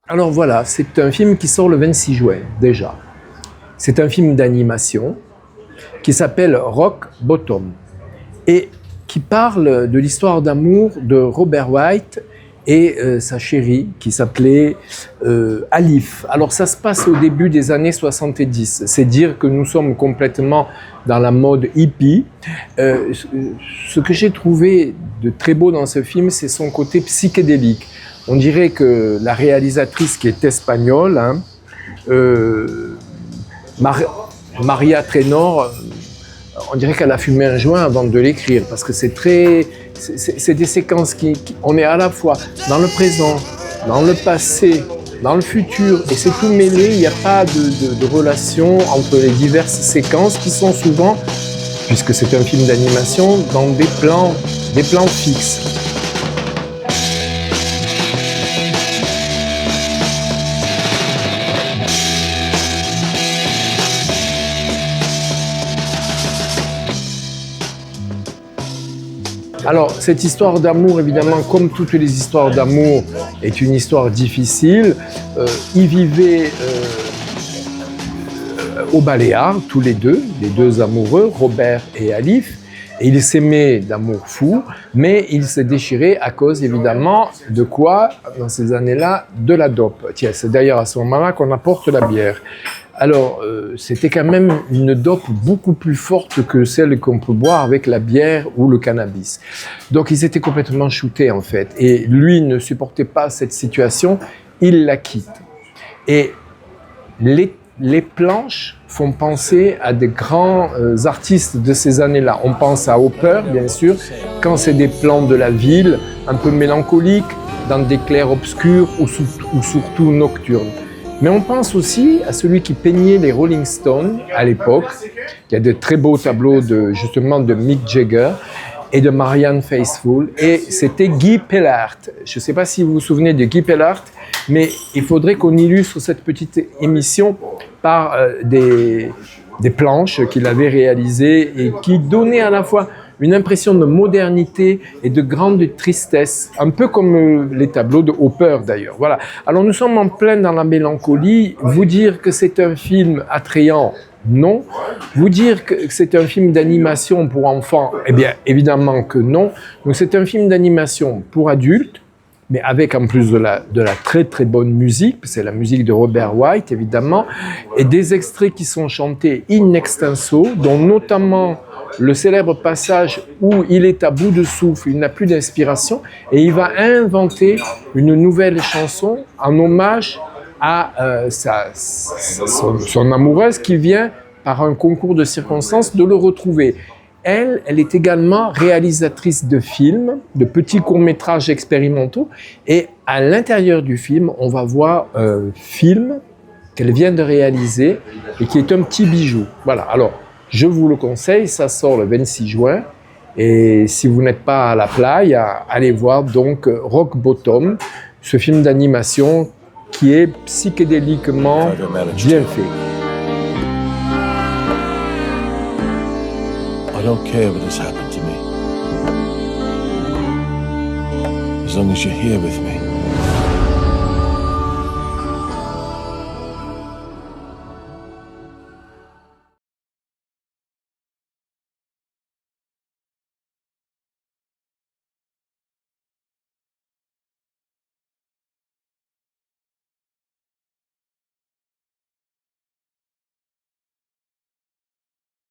Alors voilà, c'est un film qui sort le 26 juin déjà. C'est un film d'animation qui s'appelle Rock Bottom et qui parle de l'histoire d'amour de Robert White et sa chérie qui s'appelait Alif. Alors ça se passe au début des années 70, c'est dire que nous sommes complètement dans la mode hippie. Ce que j'ai trouvé de très beau dans ce film, c'est son côté psychédélique. On dirait que la réalisatrice qui est espagnole, Maria Trenor, on dirait qu'elle a fumé un joint avant de l'écrire, parce que c'est des séquences on est à la fois dans le présent, dans le passé, dans le futur, et c'est tout mêlé, il n'y a pas de relation entre les diverses séquences qui sont souvent, puisque c'est un film d'animation, dans des plans fixes. Alors, cette histoire d'amour, évidemment, comme toutes les histoires d'amour, est une histoire difficile. Ils vivaient aux Baléares, tous les deux amoureux, Robert et Alif, et ils s'aimaient d'amour fou, mais ils se déchiraient à cause, évidemment, de quoi, dans ces années-là? De la dope. Tiens, c'est d'ailleurs à ce moment-là qu'on apporte la bière. Alors, c'était quand même une dope beaucoup plus forte que celle qu'on peut boire avec la bière ou le cannabis. Donc, ils étaient complètement shootés, en fait. Et lui ne supportait pas cette situation, il la quitte. Et les planches font penser à des grands artistes de ces années-là. On pense à Hopper, bien sûr, quand c'est des plans de la ville, un peu mélancoliques, dans des clairs-obscurs ou surtout nocturnes. Mais on pense aussi à celui qui peignait les Rolling Stones à l'époque. Il y a de très beaux tableaux justement de Mick Jagger et de Marianne Faithfull. Et c'était Guy Pellart. Je ne sais pas si vous vous souvenez de Guy Pellart, mais il faudrait qu'on illustre cette petite émission par des planches qu'il avait réalisées et qui donnaient à la fois une impression de modernité et de grande tristesse, un peu comme les tableaux de Hopper d'ailleurs. Voilà. Alors nous sommes en plein dans la mélancolie. Vous dire que c'est un film attrayant, non. Vous dire que c'est un film d'animation pour enfants, eh bien évidemment que non. Donc c'est un film d'animation pour adultes, mais avec en plus de la très très bonne musique, c'est la musique de Robert White évidemment, et des extraits qui sont chantés in extenso, dont notamment le célèbre passage où il est à bout de souffle, il n'a plus d'inspiration, et il va inventer une nouvelle chanson en hommage à son amoureuse qui vient, par un concours de circonstances, de le retrouver. Elle est également réalisatrice de films, de petits courts-métrages expérimentaux, et à l'intérieur du film, on va voir un film qu'elle vient de réaliser et qui est un petit bijou. Voilà, alors, je vous le conseille, ça sort le 26 juin, et si vous n'êtes pas à la plage, allez voir donc Rock Bottom, ce film d'animation qui est psychédéliquement bien fait. I don't care what has happened to me, as long as you're here with me.